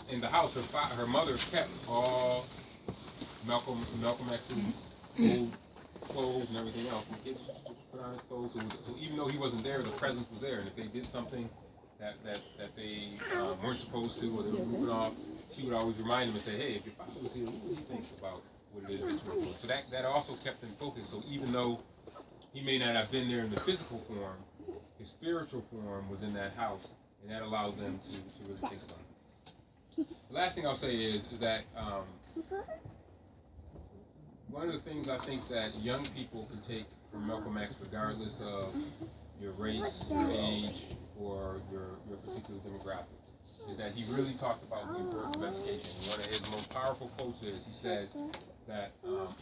in the house, her mother kept all Malcolm X's old clothes and everything else. And the kids just put on his clothes. So even though he wasn't there, the presence was there. And if they did something that they weren't supposed to, or they were moving off, she would always remind them and say, "Hey, if your father was here, what would he think about what it is that you're doing?" So that also kept them focused. So even though he may not have been there in the physical form, his spiritual form was in that house, and that allowed them to really think about it. The last thing I'll say is that one of the things I think that young people can take from Malcolm X, regardless of your race, your age, or your particular demographic, is that he really talked about the importance of education. And one of his most powerful quotes is, he says that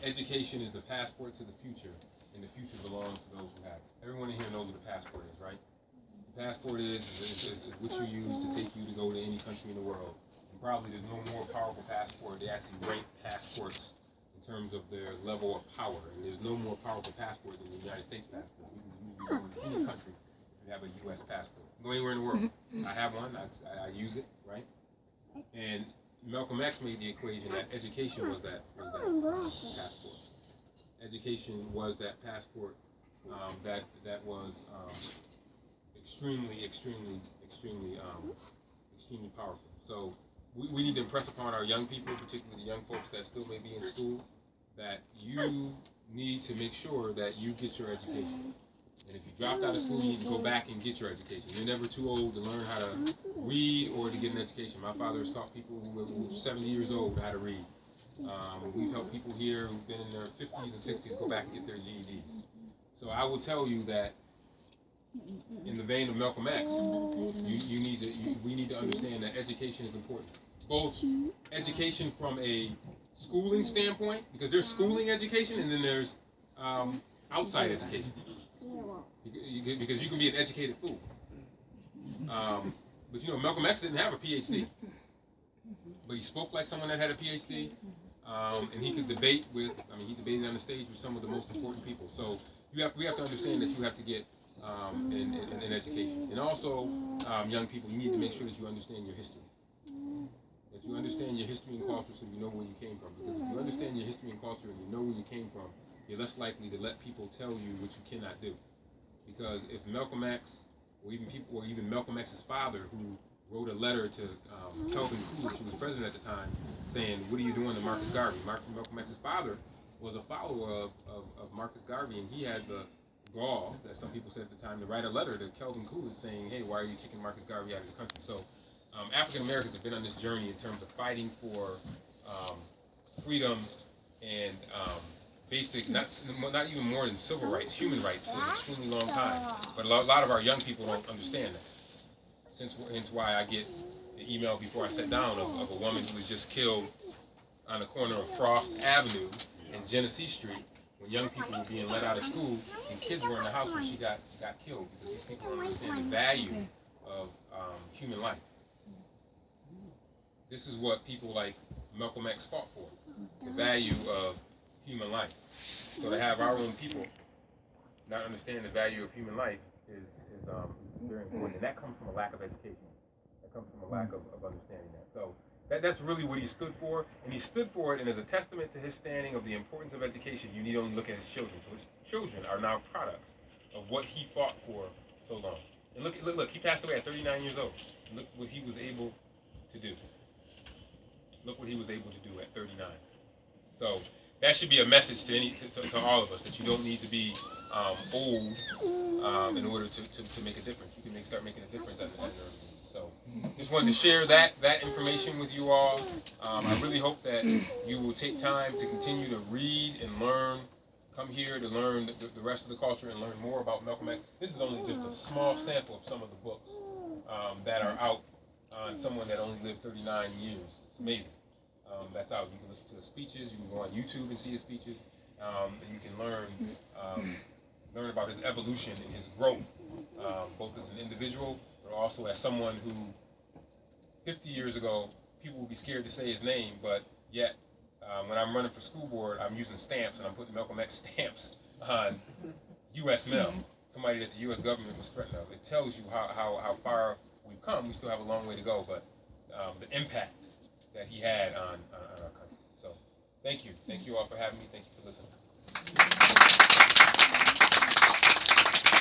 education is the passport to the future, and the future belongs to those who have it. Everyone in here knows what a passport is, right? The passport is what you use to take you to go to any country in the world. And probably there's no more powerful passport. They actually rank passports in terms of their level of power. And there's no more powerful passport than the United States passport. You can go to any country if you have a U.S. passport. Go anywhere in the world. I have one. I use it, right? And Malcolm X made the equation that education was that passport. Education was that passport that was extremely powerful. So we need to impress upon our young people, particularly the young folks that still may be in school, that you need to make sure that you get your education. And if you dropped out of school, you need to go back and get your education. You're never too old to learn how to read or to get an education. My father has taught people who were 70 years old how to read. We've helped people here who've been in their 50s and 60s go back and get their GEDs. So I will tell you that in the vein of Malcolm X, we need to understand that education is important. Both education from a schooling standpoint, because there's schooling education, and then there's outside education. Because you can be an educated fool. But you know, Malcolm X didn't have a PhD. But he spoke like someone that had a PhD. And he could debate with, he debated on the stage with some of the most important people. So we have to understand that you have to get an education. And also, young people, you need to make sure that you understand your history. That you understand your history and culture so you know where you came from. Because if you understand your history and culture and you know where you came from, you're less likely to let people tell you what you cannot do. Because if Malcolm X, or even Malcolm X's father, who wrote a letter to Calvin Coolidge, who was president at the time, saying, "What are you doing to Marcus Garvey?" Malcolm X's father was a follower of Marcus Garvey, and he had the gall, that some people said at the time, to write a letter to Calvin Coolidge saying, "Hey, why are you kicking Marcus Garvey out of the country?" So African Americans have been on this journey in terms of fighting for freedom and basic, not even more than civil rights, human rights, for an extremely long time. But a lot of our young people don't understand that. Hence why I get the email before I sat down of a woman who was just killed on the corner of Frost Avenue and Genesee Street, when young people were being let out of school and kids were in the house when she got killed, because these people don't understand the value of human life. This is what people like Malcolm X fought for, the value of human life. So to have our own people not understand the value of human life is very important, and that comes from a lack of education. That comes from a lack of understanding that. So that's really what he stood for, and he stood for it, and as a testament to his standing of the importance of education, you need only look at his children. So his children are now products of what he fought for so long. And look, he passed away at 39 years old. Look what he was able to do. Look what he was able to do at 39. So that should be a message to all of us, that you don't need to be old in order to make a difference. You can start making a difference at an early age. So just wanted to share that information with you all. I really hope that you will take time to continue to read and learn. Come here to learn the rest of the culture and learn more about Malcolm X. This is only just a small sample of some of the books that are out on someone that only lived 39 years. It's amazing. That's out. You can listen to his speeches. You can go on YouTube and see his speeches, and you can learn about his evolution and his growth, both as an individual, but also as someone who, 50 years ago, people would be scared to say his name, but yet, when I'm running for school board, I'm using stamps, and I'm putting Malcolm X stamps on U.S. mail, somebody that the U.S. government was threatened of. It tells you how far we've come. We still have a long way to go, but the impact that he had on our country. So thank you all for having me. Thank you for listening.